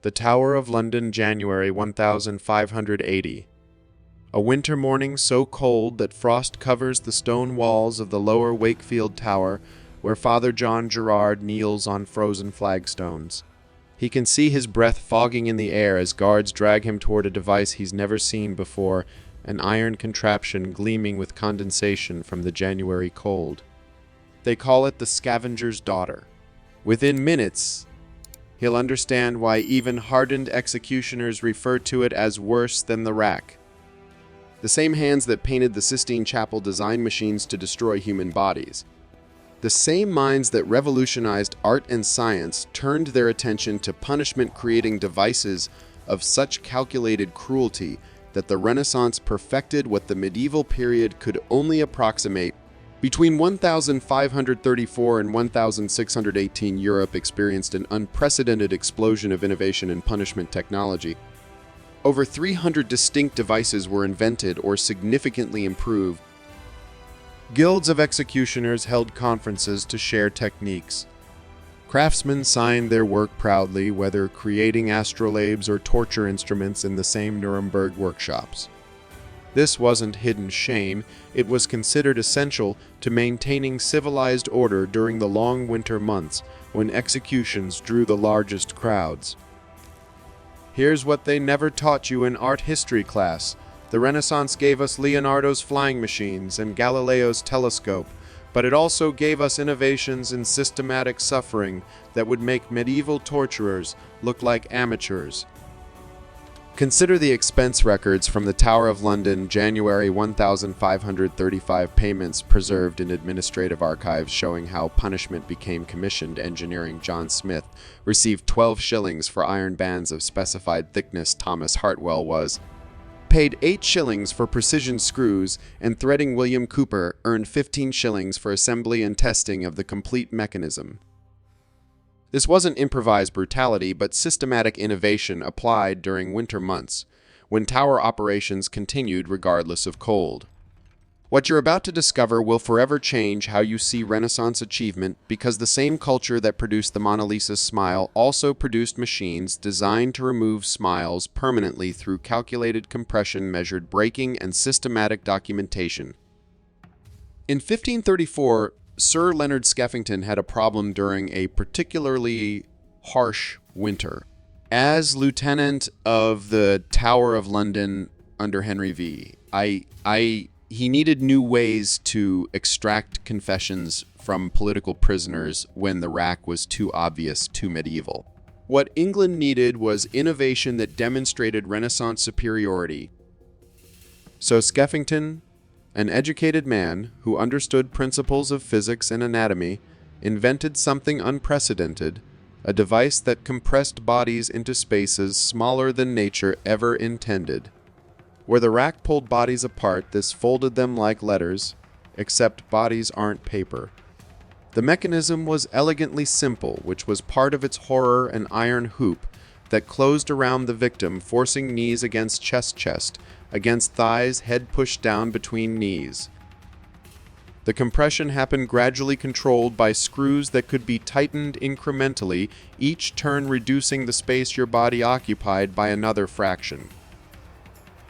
The Tower of London, January 1580. A winter morning so cold that frost covers the stone walls of the lower Wakefield Tower, where Father John Gerard kneels on frozen flagstones. He can see his breath fogging in the air as guards drag him toward a device he's never seen before, an iron contraption gleaming with condensation from the January cold. They call it the Scavenger's Daughter. Within minutes, he'll understand why even hardened executioners refer to it as worse than the rack. The same hands that painted the Sistine Chapel designed machines to destroy human bodies. The same minds that revolutionized art and science turned their attention to punishment-creating devices of such calculated cruelty that the Renaissance perfected what the medieval period could only approximate. Between 1534 and 1618, Europe experienced an unprecedented explosion of innovation in punishment technology. Over 300 distinct devices were invented or significantly improved. Guilds of executioners held conferences to share techniques. Craftsmen signed their work proudly, whether creating astrolabes or torture instruments in the same Nuremberg workshops. This wasn't hidden shame, it was considered essential to maintaining civilized order during the long winter months when executions drew the largest crowds. Here's what they never taught you in art history class. The Renaissance gave us Leonardo's flying machines and Galileo's telescope, but it also gave us innovations in systematic suffering that would make medieval torturers look like amateurs. Consider the expense records from the Tower of London, January 1535 payments preserved in administrative archives showing how punishment became commissioned. Engineering John Smith received 12 shillings for iron bands of specified thickness. Thomas Hartwell was paid 8 shillings for precision screws, and threading William Cooper earned 15 shillings for assembly and testing of the complete mechanism. This wasn't improvised brutality, but systematic innovation applied during winter months, when tower operations continued regardless of cold. What you're about to discover will forever change how you see Renaissance achievement, because the same culture that produced the Mona Lisa's smile also produced machines designed to remove smiles permanently through calculated compression, measured breaking, and systematic documentation. In 1534, Sir Leonard Skeffington had a problem during a particularly harsh winter. As lieutenant of the Tower of London under Henry V, he needed new ways to extract confessions from political prisoners when the rack was too obvious, too medieval. What England needed was innovation that demonstrated Renaissance superiority. So Skeffington, an educated man who understood principles of physics and anatomy, invented something unprecedented, a device that compressed bodies into spaces smaller than nature ever intended. Where the rack pulled bodies apart, this folded them like letters, except bodies aren't paper. The mechanism was elegantly simple, which was part of its horror an iron hoop that closed around the victim, forcing knees against chest, against thighs, head pushed down between knees. The compression happened gradually, controlled by screws that could be tightened incrementally, each turn reducing the space your body occupied by another fraction.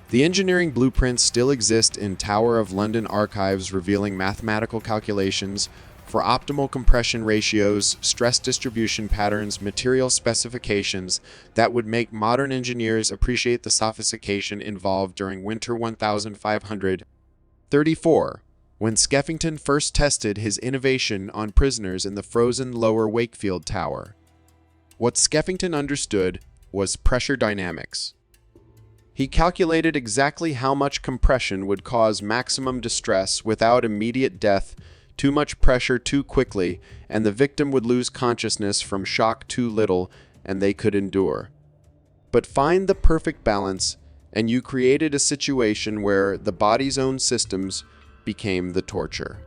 The engineering blueprints still exist in Tower of London archives, revealing mathematical calculations for optimal compression ratios, stress distribution patterns, material specifications that would make modern engineers appreciate the sophistication involved during winter 1534, when Skeffington first tested his innovation on prisoners in the frozen lower Wakefield Tower. What Skeffington understood was pressure dynamics. He calculated exactly how much compression would cause maximum distress without immediate death, too much pressure too quickly, and the victim would lose consciousness from shock too little, and they could endure. But find the perfect balance, and you created a situation where the body's own systems became the torture.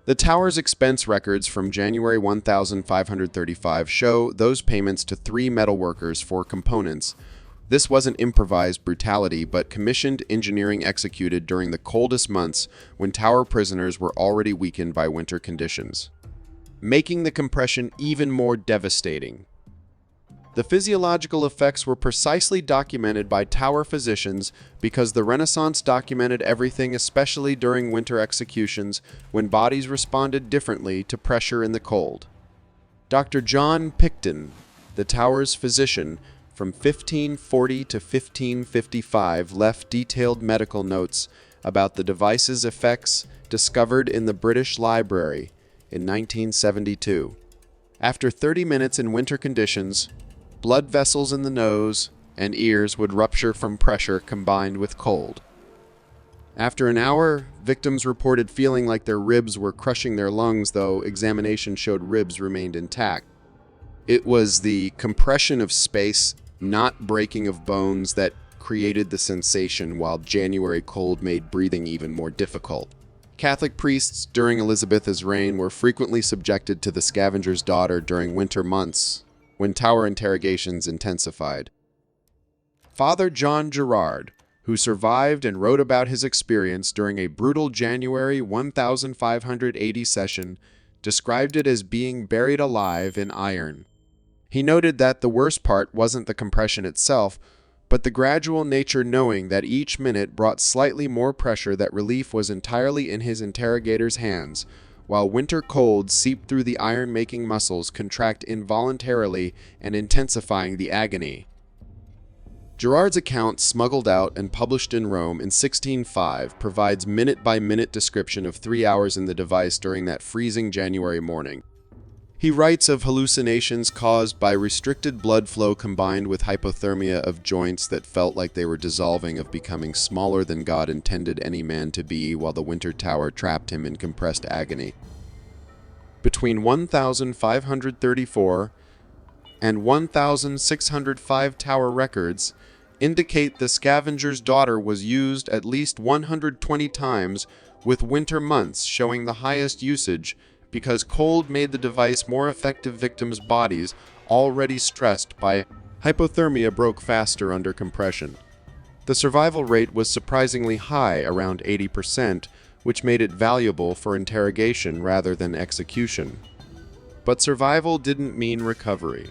The tower's expense records from January 1535 show those payments to 3 metalworkers for components. This wasn't improvised brutality, but commissioned engineering executed during the coldest months when tower prisoners were already weakened by winter conditions, making the compression even more devastating. The physiological effects were precisely documented by tower physicians because the Renaissance documented everything, especially during winter executions when bodies responded differently to pressure in the cold. Dr. John Picton, the tower's physician, from 1540 to 1555, left detailed medical notes about the device's effects discovered in the British Library in 1972. After 30 minutes in winter conditions, blood vessels in the nose and ears would rupture from pressure combined with cold. After an hour, victims reported feeling like their ribs were crushing their lungs, though examination showed ribs remained intact. It was the compression of space, not breaking of bones, that created the sensation, while January cold made breathing even more difficult. Catholic priests during Elizabeth's reign were frequently subjected to the scavenger's daughter during winter months, when tower interrogations intensified. Father John Gerard, who survived and wrote about his experience during a brutal January 1580 session, described it as being buried alive in iron. He noted that the worst part wasn't the compression itself, but the gradual nature, knowing that each minute brought slightly more pressure, that relief was entirely in his interrogator's hands, while winter cold seeped through the iron-making muscles, contract involuntarily and intensifying the agony. Gerard's account, smuggled out and published in Rome in 1605, provides minute-by-minute description of 3 hours in the device during that freezing January morning. He writes of hallucinations caused by restricted blood flow combined with hypothermia of joints that felt like they were dissolving, of becoming smaller than God intended any man to be, while the winter tower trapped him in compressed agony. Between 1534 and 1605 tower records indicate the scavenger's daughter was used at least 120 times, with winter months showing the highest usage, because cold made the device more effective. Victims' bodies, already stressed by hypothermia, broke faster under compression. The survival rate was surprisingly high, around 80%, which made it valuable for interrogation rather than execution. But survival didn't mean recovery.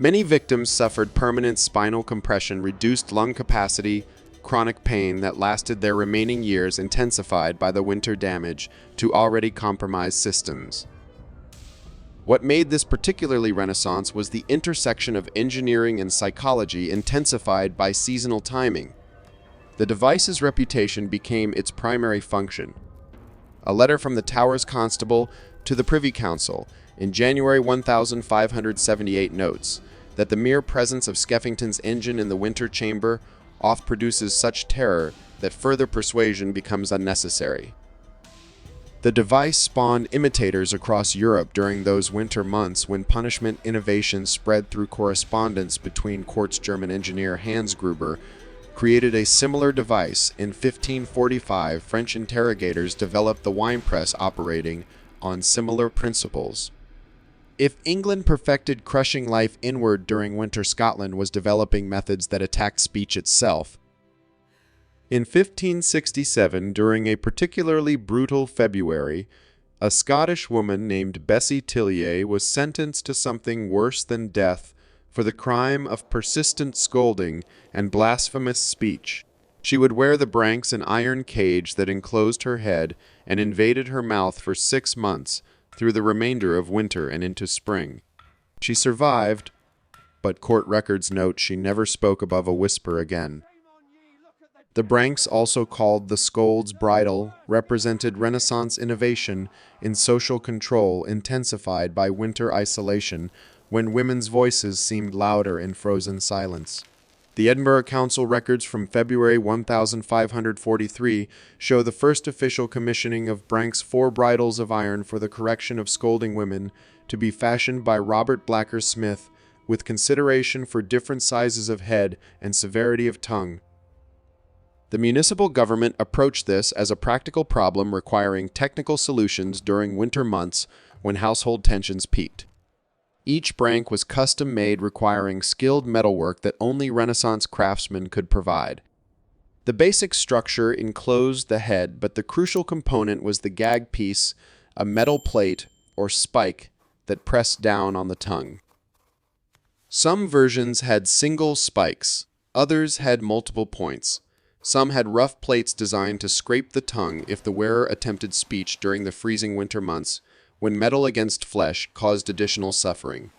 Many victims suffered permanent spinal compression, reduced lung capacity, chronic pain that lasted their remaining years, intensified by the winter damage to already compromised systems. What made this particularly Renaissance was the intersection of engineering and psychology, intensified by seasonal timing. The device's reputation became its primary function. A letter from the tower's constable to the Privy Council in January 1578 notes that the mere presence of Skeffington's engine in the winter chamber oft produces such terror that further persuasion becomes unnecessary. The device spawned imitators across Europe during those winter months, when punishment innovation spread through correspondence between courts. German engineer Hans Gruber created a similar device. In 1545, French interrogators developed the wine press, operating on similar principles. If England perfected crushing life inward during winter, Scotland was developing methods that attacked speech itself. In 1567, during a particularly brutal February, a Scottish woman named Bessie Tillier was sentenced to something worse than death for the crime of persistent scolding and blasphemous speech. She would wear the branks, an iron cage that enclosed her head and invaded her mouth, for 6 months, through the remainder of winter and into spring. She survived, but court records note she never spoke above a whisper again. The branks, also called the scold's bridle, represented Renaissance innovation in social control, intensified by winter isolation, when women's voices seemed louder in frozen silence. The Edinburgh Council records from February 1543 show the first official commissioning of Branks' 4 bridles of iron for the correction of scolding women, to be fashioned by Robert Blacker Smith, with consideration for different sizes of head and severity of tongue. The municipal government approached this as a practical problem requiring technical solutions during winter months when household tensions peaked. Each brank was custom-made, requiring skilled metalwork that only Renaissance craftsmen could provide. The basic structure enclosed the head, but the crucial component was the gag piece, a metal plate or spike that pressed down on the tongue. Some versions had single spikes, others had multiple points. Some had rough plates designed to scrape the tongue if the wearer attempted speech during the freezing winter months, when metal against flesh caused additional suffering.